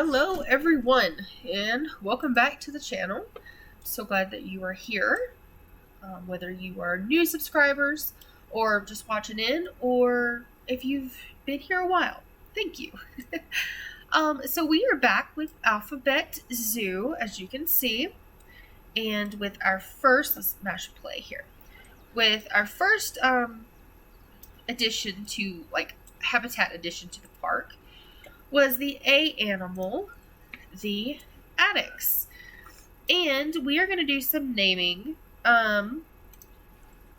Hello everyone, and welcome back to the channel. So glad that you are here. Whether you are new subscribers or just watching in, or if you've been here a while, thank you. So we are back with Alphabet Zoo, as you can see, and with our first, let's mash play here, with our first addition to, habitat addition to the park, was the A animal, the Addicts. And we are going to do some naming.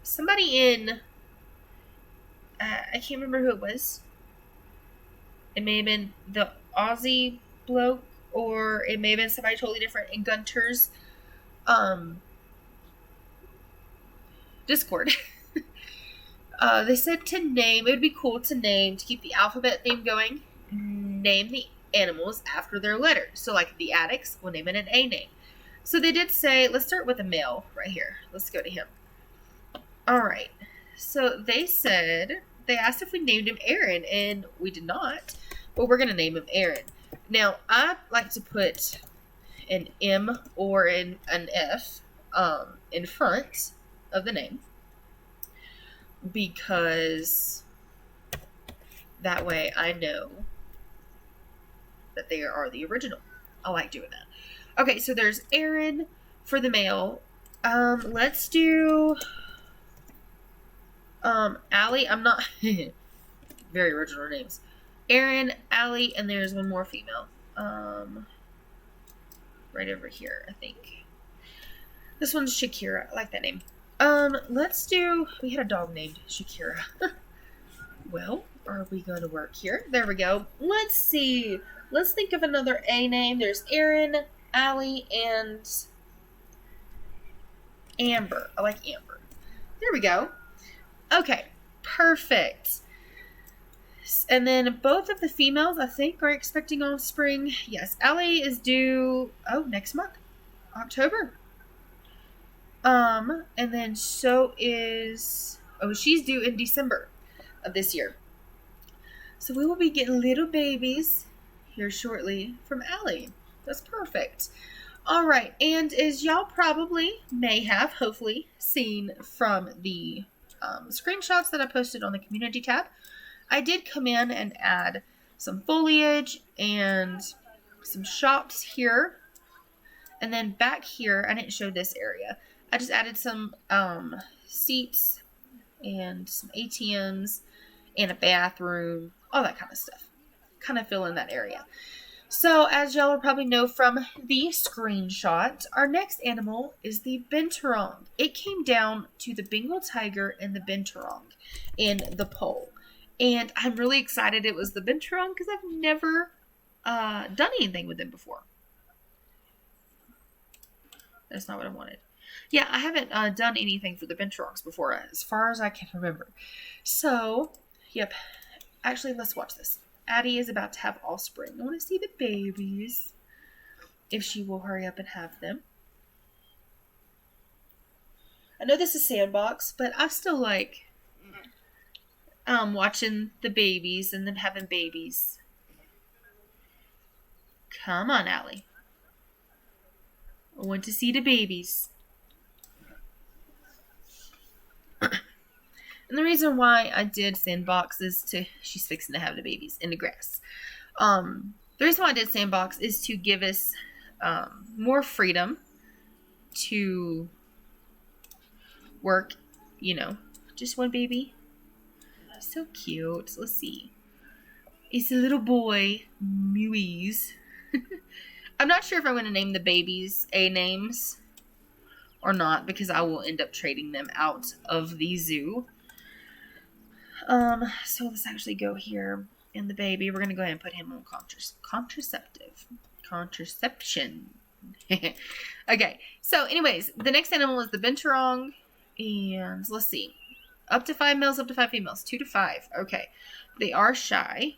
Somebody in, I can't remember who it was. It may have been the Aussie bloke, or it may have been somebody totally different in Gunter's Discord. They said to name, it would be cool to name, to keep the alphabet theme going, name the animals after their letters. So like the Addicts, we'll name it an A name. So they did say, let's start with a male right here. Let's go to him. All right. So they said, they asked if we named him Aaron, and we did not, but we're going to name him Aaron. Now, I like to put an M or an F in front of the name, because that way I know that they are the original. I like doing that. Okay, so there's Aaron for the male. Let's do Allie. I'm not very original names. Aaron, Allie, and there's one more female. Right over here, I think. This one's Shakira. I like that name. Let's do, we had a dog named Shakira. Well, are we going to work here? There we go. Let's see. Let's think of another A name. There's Aaron, Allie, and Amber. I like Amber. There we go. Okay, perfect. And then both of the females, I think, are expecting offspring. Yes, Allie is due, next month, October. And then so is, she's due in December of this year. So we will be getting little babies here shortly from Allie. That's perfect. All right, and as y'all probably may have, hopefully, seen from the screenshots that I posted on the community tab, I did come in and add some foliage and some shops here. And then back here, I didn't show this area. I just added some seats and some ATMs and a bathroom, all that kind of stuff. Kind of fill in that area. So, as y'all will probably know from the screenshot, our next animal is the Binturong. It came down to the Bengal tiger and the Binturong in the poll. And I'm really excited it was the Binturong because I've never done anything with them before. That's not what I wanted. Yeah, I haven't done anything for the Binturongs before, as far as I can remember. So, yep. Actually, let's watch this. Addie is about to have offspring. I want to see the babies. If she will hurry up and have them. I know this is Sandbox, but I still like watching the babies and them having babies. Come on, Allie. I want to see the babies. And the reason why I did Sandbox is she's fixing to have the babies in the grass. The reason why I did Sandbox is to give us more freedom to work, just one baby. So cute. Let's see. It's a little boy, Mewies. I'm not sure if I'm going to name the babies A names or not, because I will end up trading them out of the zoo. So let's actually go here in the baby. We're going to go ahead and put him on contraception. Okay. So anyways, the next animal is the Binturong, and let's see. Up to 5 males, up to 5 females. 2 to 5. Okay. They are shy.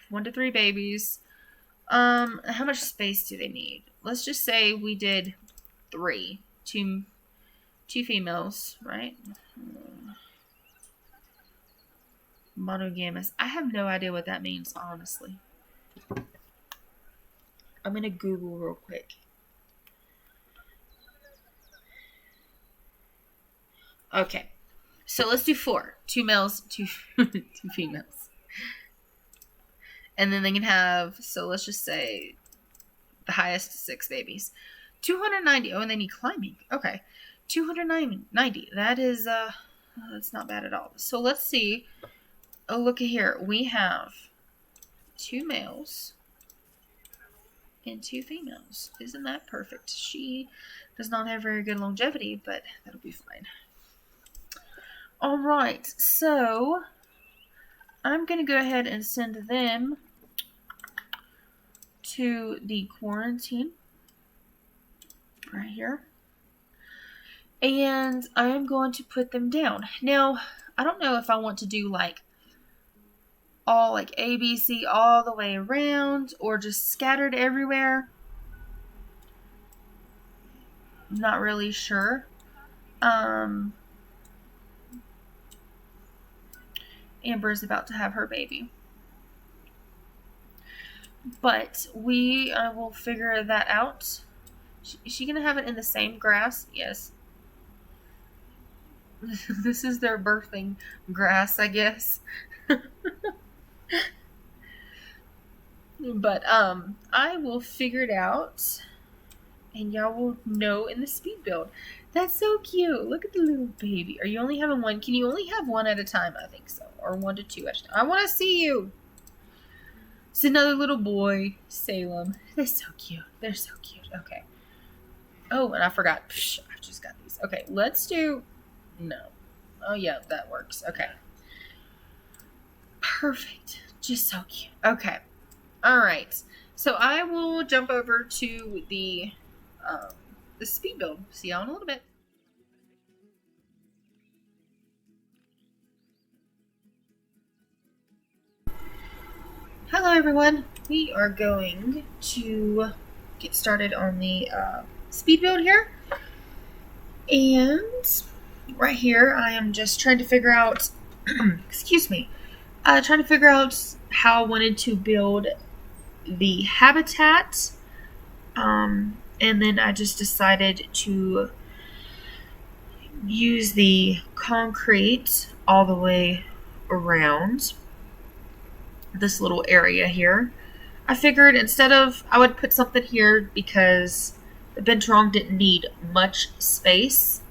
1 to 3 babies. How much space do they need? Let's just say we did 3. 2 females, right? Monogamous. I have no idea what that means, honestly. I'm going to Google real quick. Okay. So let's do 4. 2 males, 2 2 females. And then they can have, so let's just say the highest 6 babies. 290. Oh, and they need climbing. Okay. 290. That is that's not bad at all. So let's see. Oh, look at here. We have 2 males and 2 females. Isn't that perfect? She does not have very good longevity, but that'll be fine. All right. So I'm going to go ahead and send them to the quarantine right here. And I'm going to put them down. Now, I don't know if I want to do like all like ABC all the way around or just scattered everywhere. I'm not really sure. Amber's about to have her baby. But we will figure that out. Is she going to have it in the same grass? Yes. This is their birthing grass, I guess. But I will figure it out. And y'all will know in the speed build. That's so cute. Look at the little baby. Are you only having one? Can you only have one at a time? I think so. Or 1 to 2 at a time. I want to see you. It's another little boy. Salem. They're so cute. They're so cute. Okay. Oh, and I forgot. Psh, I just got these. Okay, let's do... No. Oh, yeah, that works. Okay. Perfect. Just so cute. Okay. All right. So I will jump over to the speed build. See y'all in a little bit. Hello, everyone. We are going to get started on the speed build here. And right here, I am just trying to figure out, excuse me, trying to figure out how I wanted to build the habitat. And then I just decided to use the concrete all the way around this little area here. I figured instead of, I would put something here because the Binturong didn't need much space.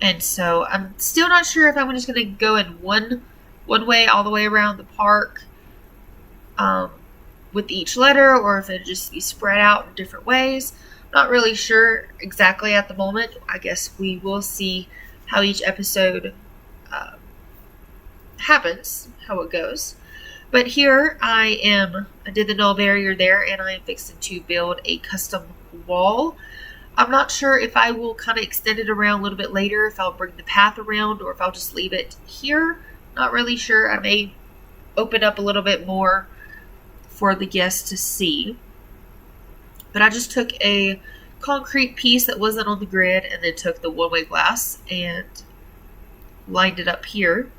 And so I'm still not sure if I'm just going to go in one way all the way around the park with each letter, or if it just be spread out in different ways. Not really sure exactly at the moment. I guess we will see how each episode happens, how it goes. But here I did the null barrier there, and I am fixing to build a custom wall. I'm not sure if I will kind of extend it around a little bit later, if I'll bring the path around, or if I'll just leave it here. Not really sure. I may open up a little bit more for the guests to see. But I just took a concrete piece that wasn't on the grid and then took the one-way glass and lined it up here.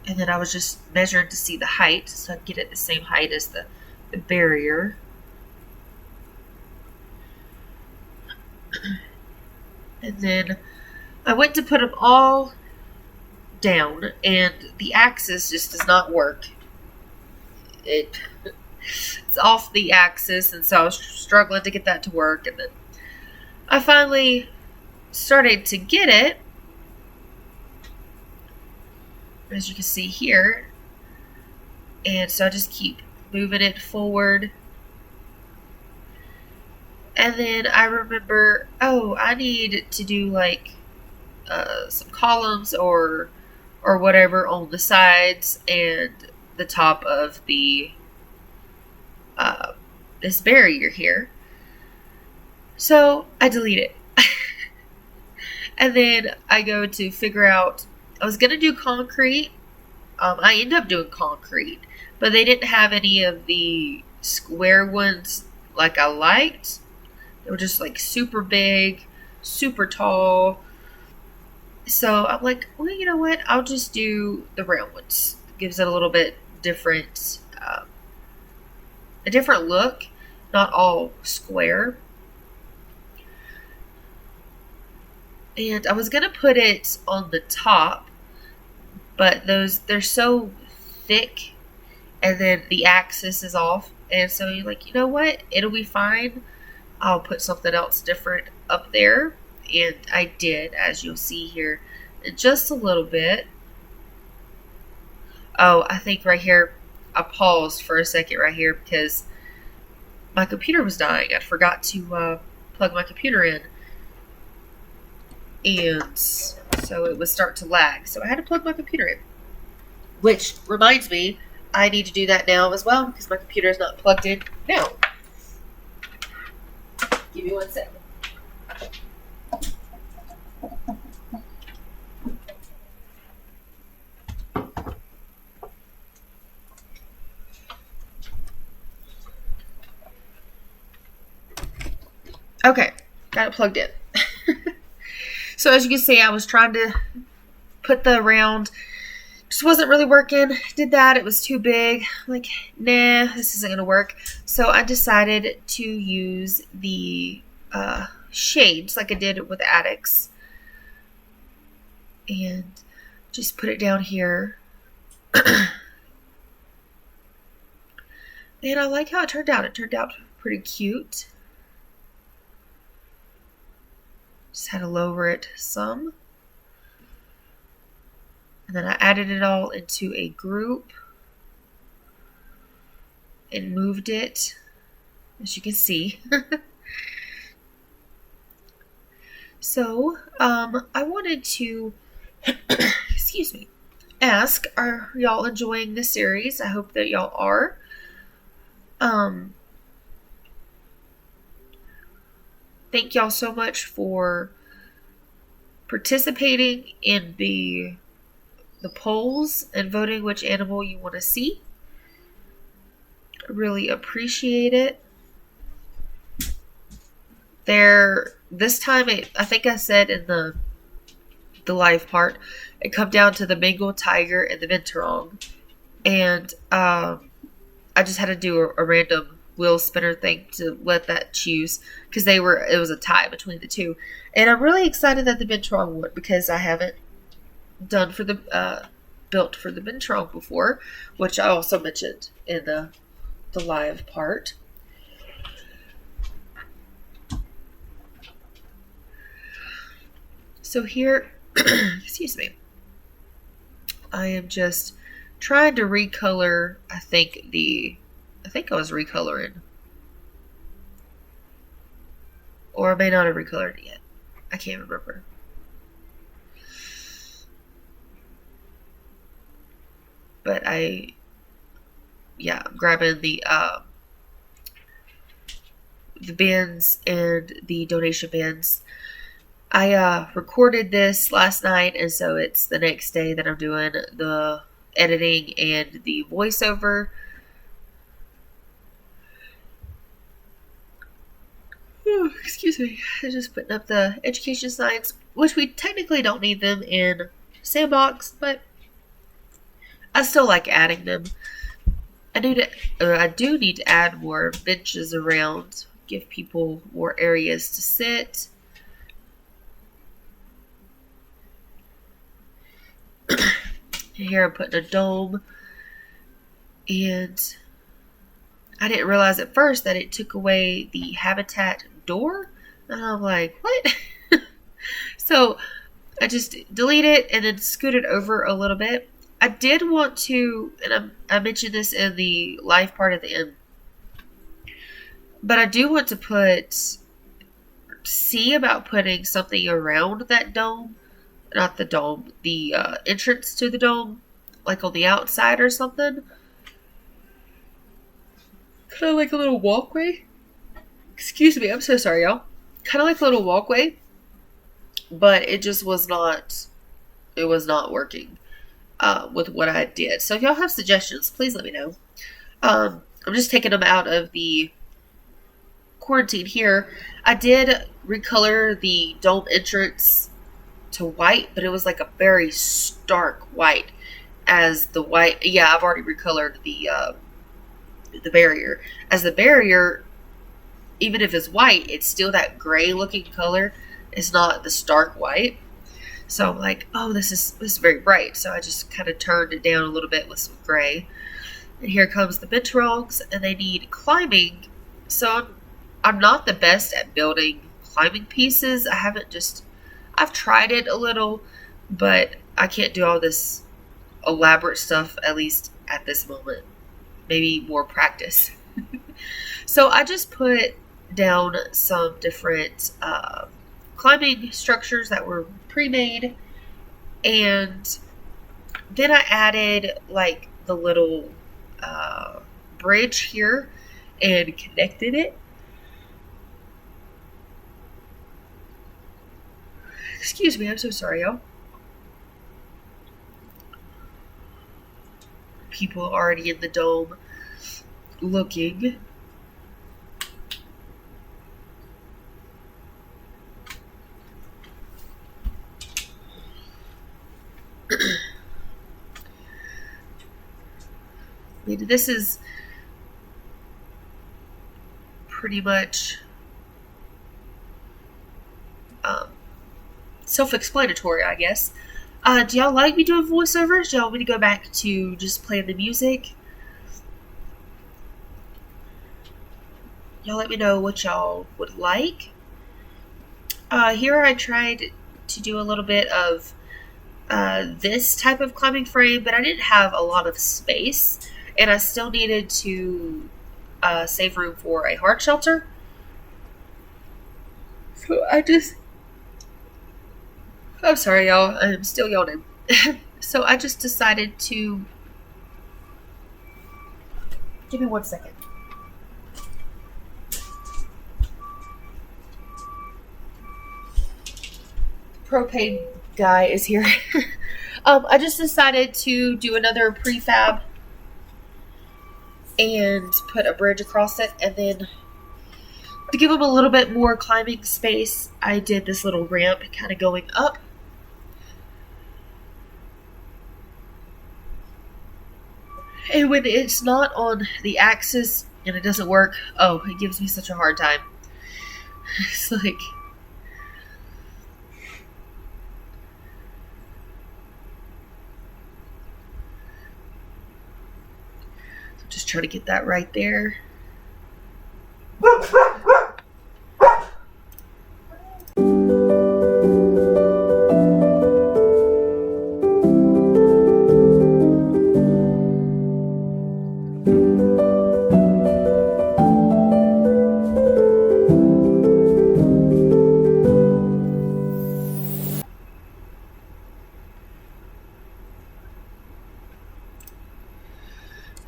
And then I was just measuring to see the height so I could get it the same height as the barrier. And then I went to put them all down, and the axis just does not work. It's off the axis, and so I was struggling to get that to work. And then I finally started to get it, as you can see here. And so I just keep moving it forward. And then I remember, oh, I need to do like some columns or whatever on the sides and the top of the this barrier here. So I delete it. And then I go to figure out, I was going to do concrete. I ended up doing concrete, but they didn't have any of the square ones like I liked. They were just like super big, super tall. So I'm like, well, you know what? I'll just do the round ones. Gives it a little bit different, a different look, not all square. And I was gonna put it on the top, but they're so thick, and then the axis is off, and so you're like, you know what? It'll be fine. I'll put something else different up there, and I did, as you'll see here, in just a little bit. Oh, I think right here, I paused for a second right here because my computer was dying. I forgot to plug my computer in, and so it would start to lag. So I had to plug my computer in, which reminds me, I need to do that now as well because my computer is not plugged in now. Give me 1 second. Okay, got it plugged in. So as you can see, I was trying to put the round, just wasn't really working. Did that, it was too big. I'm like, nah, this isn't gonna work. So I decided to use the shades like I did with Addicts, and just put it down here. And I like how it turned out. It turned out pretty cute. Just had to lower it some. And then I added it all into a group and moved it, as you can see. So, I wanted to, excuse me, ask, are y'all enjoying this series? I hope that y'all are. Thank y'all so much for participating in the polls and voting which animal you want to see. I really appreciate it. This time, I think I said in the live part, it come down to the Bengal tiger and the Binturong, and I just had to do a random wheel spinner thing to let that choose because it was a tie between the two, and I'm really excited that the Binturong won because I haven't done for the built for the Binturong before, which I also mentioned in the live part. So here, excuse me, I am just trying to recolor. I think I was recoloring, or I may not have recolored it yet. I can't remember. But I'm grabbing the bins and the donation bins. I recorded this last night, and so it's the next day that I'm doing the editing and the voiceover. Oh, excuse me. I'm just putting up the education signs, which we technically don't need them in Sandbox, but I still like adding them. I do need to add more benches around, give people more areas to sit. Here I'm putting a dome, and I didn't realize at first that it took away the habitat door, and I'm like, what? So I just delete it and then scoot it over a little bit. I did want to, and I mentioned this in the live part at the end, but I do want to see about putting something around that dome. Not the dome, the entrance to the dome, like on the outside or something. Kind of like a little walkway. Excuse me, I'm so sorry, y'all. Kind of like a little walkway, but it just was not working with what I did. So if y'all have suggestions, please let me know. I'm just taking them out of the quarantine here. I did recolor the dome entrance to white, but it was like a very stark white as the white. Yeah, I've already recolored the barrier. As the barrier, even if it's white, it's still that gray looking color. It's not the stark white. So I'm like, oh, this is very bright. So I just kind of turned it down a little bit with some gray. And here comes the Binturongs, and they need climbing. So I'm not the best at building climbing pieces. I've tried it a little, but I can't do all this elaborate stuff, at least at this moment. Maybe more practice. So I just put down some different climbing structures that were pre-made, and then I added like the little bridge here and connected it. Excuse me, I'm so sorry, y'all. People already in the dome looking. This is pretty much self-explanatory, I guess. Do y'all like me doing voiceovers? Do y'all want me to go back to just playing the music? Y'all let me know what y'all would like. Here I tried to do a little bit of this type of climbing frame, but I didn't have a lot of space, and I still needed to save room for a hard shelter. So I'm sorry, y'all. I'm still yawning. So I just decided to... Give me 1 second. Propane guy is here. I just decided to do another prefab and put a bridge across it, and then to give them a little bit more climbing space, I did this little ramp kind of going up. And when it's not on the axis and it doesn't work, oh, it gives me such a hard time. It's like... Just try to get that right there.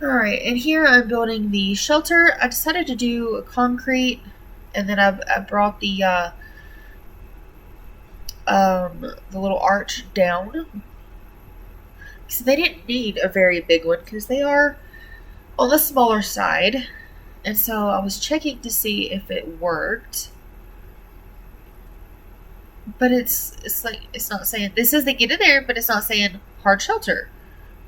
Alright, and here I'm building the shelter. I decided to do concrete, and then I brought the little arch down. So they didn't need a very big one because they are on the smaller side. And so I was checking to see if it worked. But it's like, it's not saying, this says they get in there, but it's not saying hard shelter.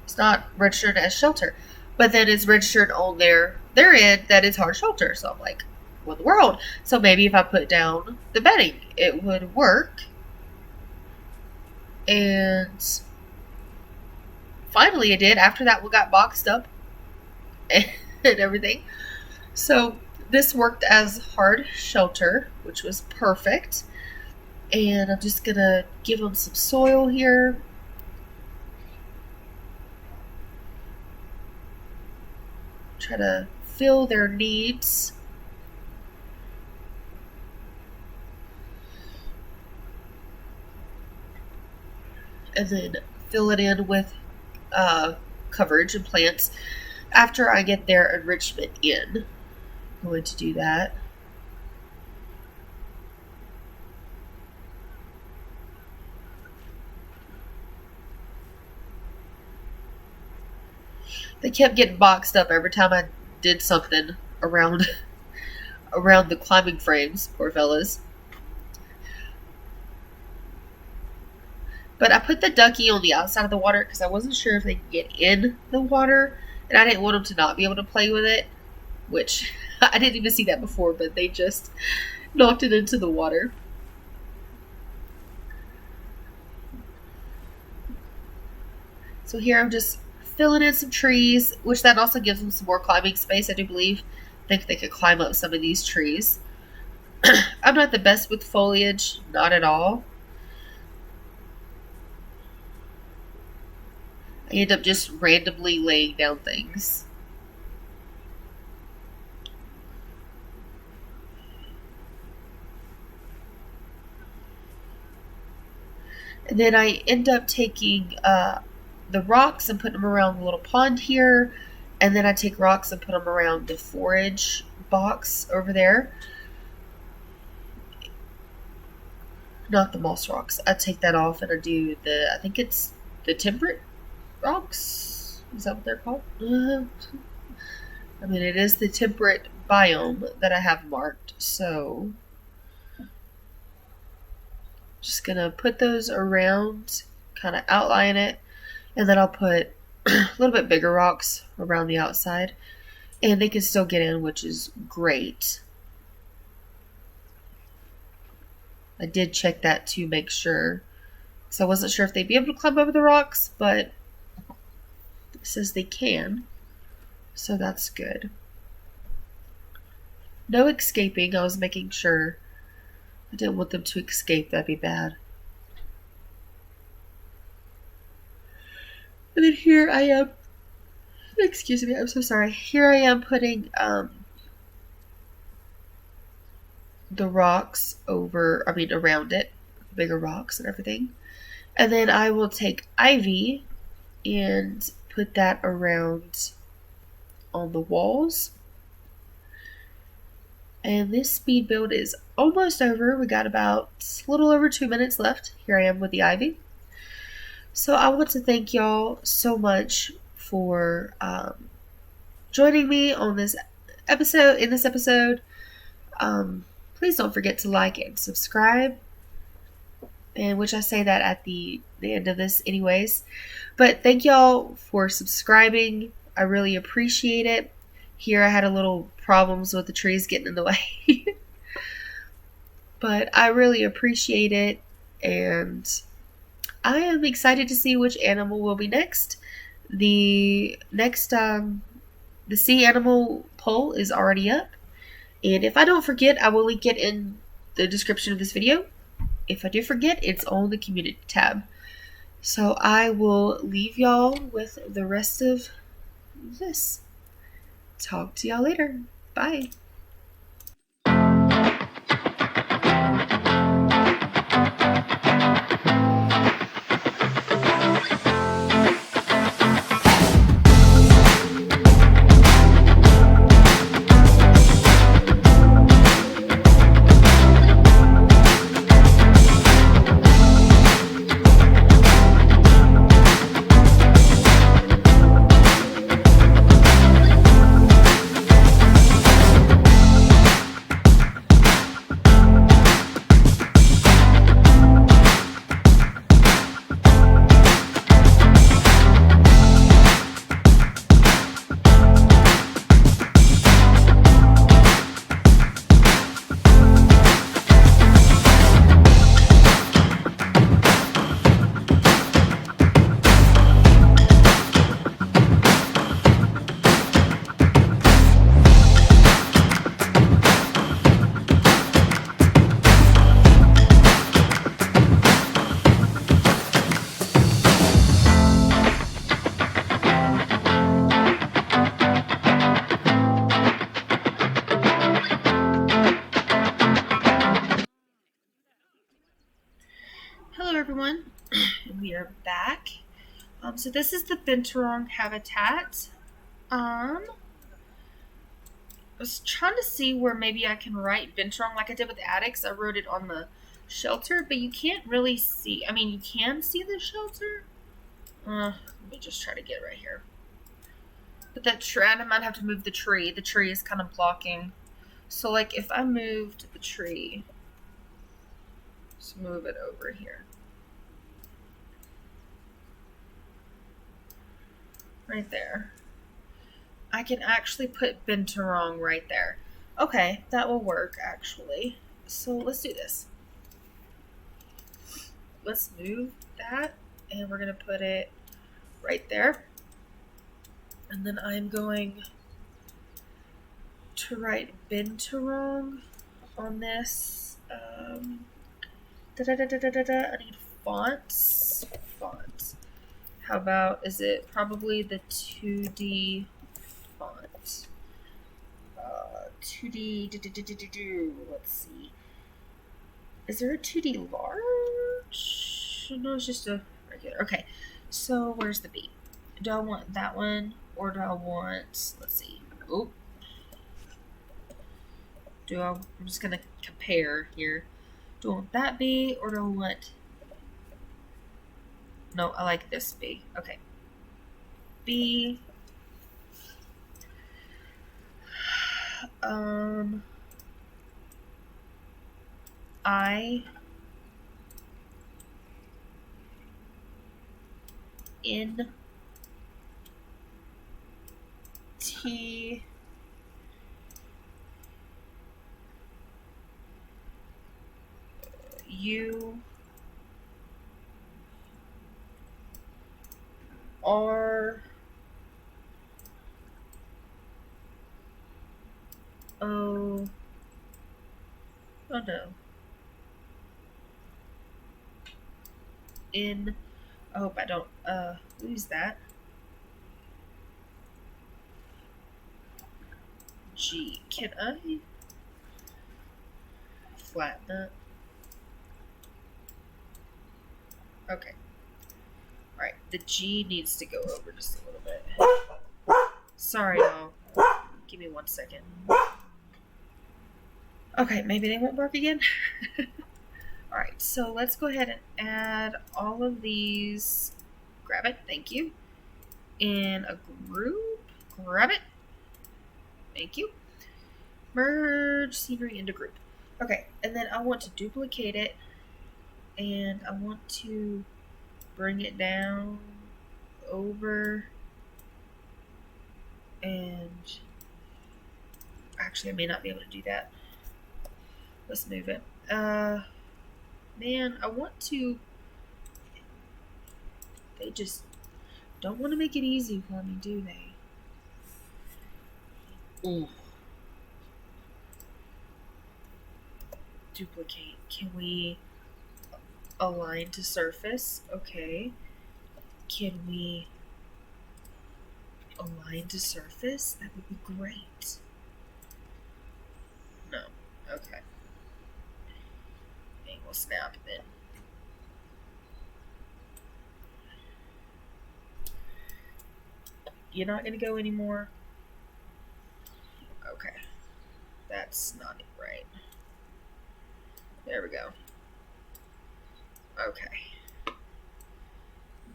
It's not registered as shelter. But then it's registered on their end that it's hard shelter. So I'm like, what in the world? So maybe if I put down the bedding, it would work. And finally it did. After that, we got boxed up and everything. So this worked as hard shelter, which was perfect. And I'm just going to give them some soil here. Try to fill their needs. And then fill it in with coverage and plants after I get their enrichment in. I'm going to do that. They kept getting boxed up every time I did something around the climbing frames, poor fellas. But I put the ducky on the outside of the water because I wasn't sure if they could get in the water, and I didn't want them to not be able to play with it, which I didn't even see that before, but they just knocked it into the water. So here I'm just filling in some trees, which that also gives them some more climbing space, I do believe. I think they could climb up some of these trees. I'm not the best with foliage, not at all. I end up just randomly laying down things. And then I end up taking the rocks and putting them around the little pond here. And then I take rocks and put them around the forage box over there. Not the moss rocks. I take that off and I do I think it's the temperate rocks. Is that what they're called? I mean, it is the temperate biome that I have marked. So just gonna put those around, kind of outline it, and then I'll put a little bit bigger rocks around the outside, and they can still get in, which is great. I did check that to make sure, because I wasn't sure if they'd be able to climb over the rocks, but it says they can, so that's good. No escaping. I was making sure. I didn't want them to escape. That'd be bad. And then here I am. Excuse me. I'm so sorry. Here I am putting the rocks around it, bigger rocks and everything. And then I will take ivy and put that around on the walls. And this speed build is almost over. We got about a little over 2 minutes left. Here I am with the ivy. So I want to thank y'all so much for joining me on this episode. Please don't forget to like and subscribe. And which I say that at the end of this anyways. But thank y'all for subscribing. I really appreciate it. Here I had a little problems with the trees getting in the way. But I really appreciate it. And I am excited to see which animal will be next. The sea animal poll is already up. And if I don't forget, I will link it in the description of this video. If I do forget, it's on the community tab. So I will leave y'all with the rest of this. Talk to y'all later. Bye. Hello everyone, we are back. So this is the Binturong habitat. I was trying to see where maybe I can write Binturong like I did with the attics. I wrote it on the shelter, but you can't really see. I mean, you can see the shelter. Let me just try to get right here. But that tree, I might have to move the tree. The tree is kind of blocking. So like if I moved the tree, just move it over here. right there. I can actually put Binturong right there. Okay, that will work actually. So let's do this. Let's move that and we're going to put it right there. And then I'm going to write Binturong on this. I need fonts. Fonts. How about, is it probably the 2D font? 2D, let's see. Is there a 2D large? No, it's just a regular. Okay, so where's the B? Do I want that one or do I want, let's see. Oh. I'm just going to compare here. Do I want that B or do I want, no, I like this B. Okay. B. I N T U R O. Oh no. N. I hope I don't lose that. G. Can I flatten that? Okay. Alright, the G needs to go over just a little bit. Sorry, y'all. Give me 1 second. Okay, maybe they won't work again. Alright, so let's go ahead and add all of these. Grab it, thank you. In a group. Grab it. Thank you. Merge scenery into group. Okay, and then I want to duplicate it. And I want to bring it down over. And actually, I may not be able to do that. Let's move it. Man, I want to. They just don't want to make it easy for me, do they? Ooh. Duplicate. Can we align to surface? Okay. Can we align to surface? That would be great. No. Okay. Okay, we'll snap then. You're not going to go anymore? Okay. That's not right. There we go. Okay.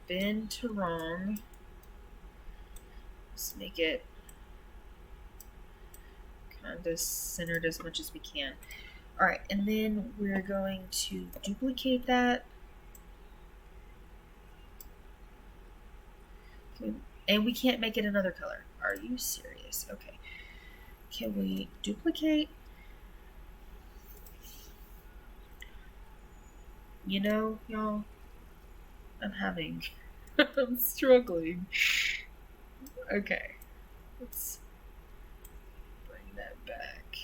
Binturong. Let's make it kind of centered as much as we can. Alright, and then we're going to duplicate that. And we can't make it another color. Are you serious? Okay. Can we duplicate? You know, y'all, I'm struggling. Okay. Let's bring that back.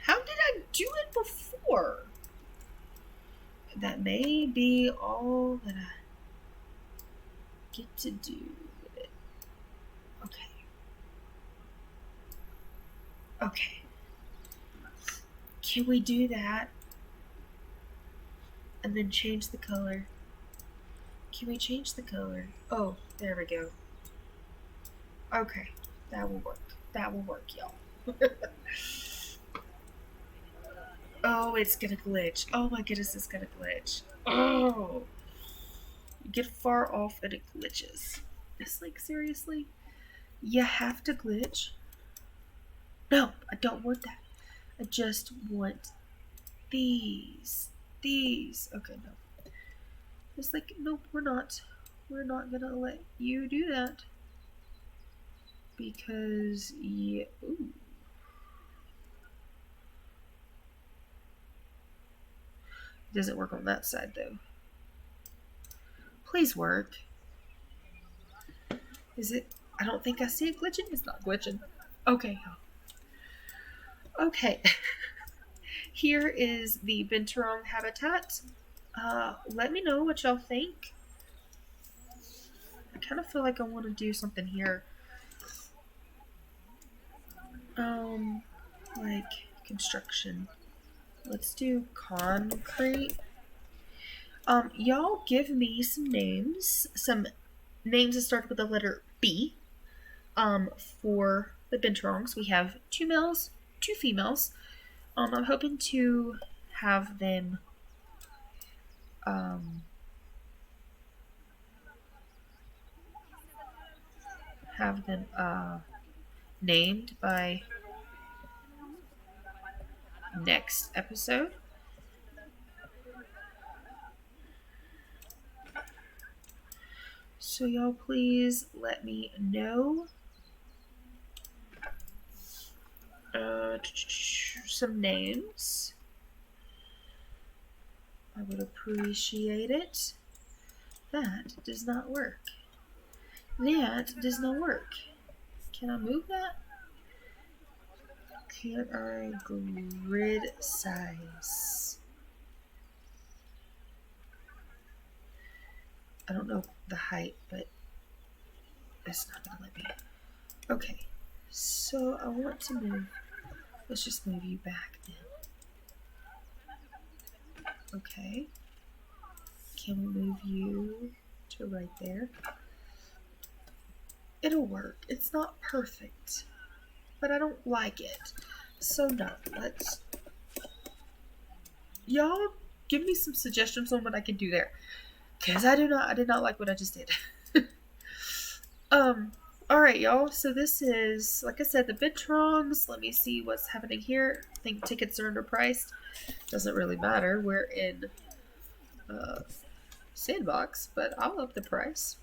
How did I do it before? That may be all that I get to do with it. Okay. Okay. Can we do that? And then change the color. Can we change the color? Oh, there we go. Okay. That will work. That will work, y'all. Oh, it's gonna glitch. Oh my goodness, it's gonna glitch. Oh. You get far off and it glitches. It's like, seriously? You have to glitch? No, I don't want that. I just want these. These. Okay, no. It's like, nope, we're not. we're not gonna let you do that. Because, yeah, ooh. Doesn't work on that side, though. Please work. Is it? I don't think I see it glitching. It's not glitching. Okay. Okay. Here is the Binturong habitat. Let me know what y'all think. I kind of feel like I want to do something here. Like construction. Let's do concrete. Y'all give me some names that start with the letter B. For the Binturongs, we have 2 males, 2 females. I'm hoping to have them named by next episode. So y'all please let me know some names. I would appreciate it. That does not work. That does not work. Can I move that? Can I grid size? I don't know the height, but it's not gonna let me. Okay, so I want to move. Let's just move you back then. Okay. Can we move you to right there? It'll work. It's not perfect, but I don't like it. So no, let's. Y'all give me some suggestions on what I can do there, because I did not like what I just did. Alright, y'all. So this is, like I said, the Binturongs. Let me see what's happening here. I think tickets are underpriced. Doesn't really matter. We're in Sandbox, but I'll up the price.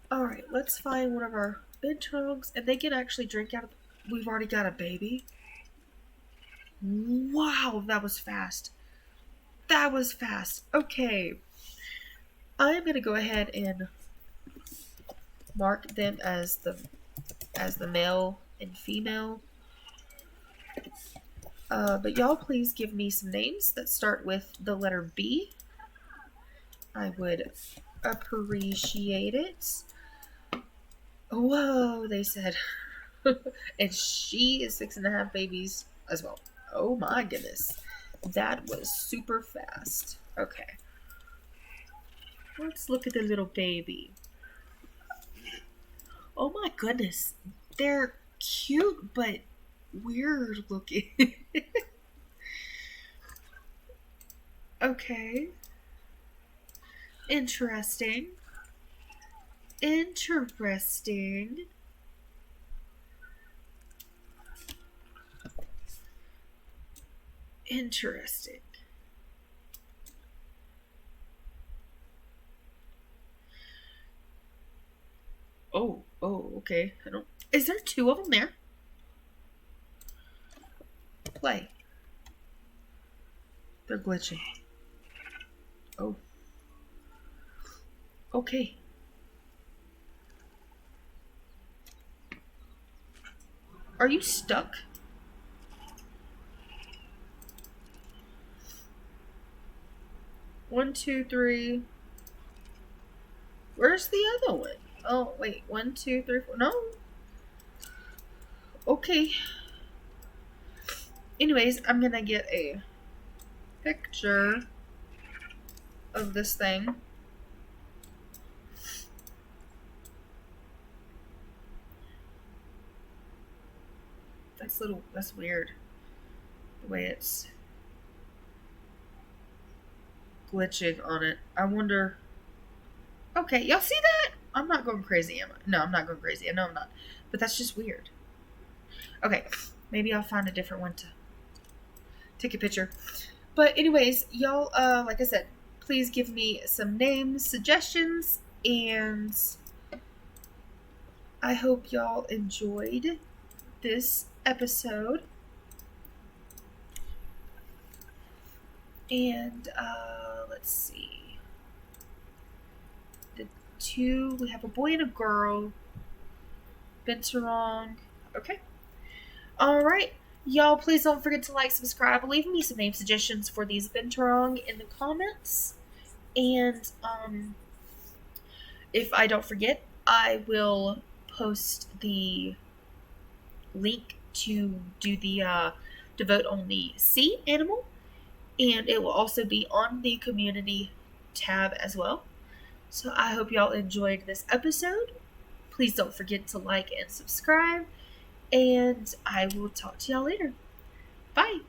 Alright, let's find one of our Binturongs, and they can actually drink out of. We've already got a baby. Wow, that was fast. That was fast. Okay. I'm gonna go ahead and mark them as the male and female. But y'all please give me some names that start with the letter B. I would appreciate it. Whoa, they said. And she is 6.5 babies as well. Oh my goodness. That was super fast. Okay. Let's look at the little baby. Oh my goodness. They're cute, but weird looking. Okay. Interesting. Interesting. Interesting. Oh, okay. I don't. Is there 2 of them there? Play. They're glitching. Oh. Okay. Are you stuck? One, two, three. Where's the other one? Oh, wait. 1, 2, 3, 4. No. Okay. Anyways, I'm gonna get a picture of this thing. That's weird. The way it's glitching on it. I wonder. Okay, y'all see that? I'm not going crazy, am I? No, I'm not going crazy. No, I'm not. But that's just weird. Okay, maybe I'll find a different one to take a picture. But anyways, y'all, like I said, please give me some names, suggestions, and I hope y'all enjoyed this episode. And let's see. We have a boy and a girl. Binturong. Okay. Alright. Y'all, please don't forget to like, subscribe, leave me some name suggestions for these Binturong in the comments. And if I don't forget, I will post the link to do the to vote on the sea animal, and it will also be on the community tab as well. So I hope y'all enjoyed this episode. Please don't forget to like and subscribe, and I will talk to y'all later. Bye.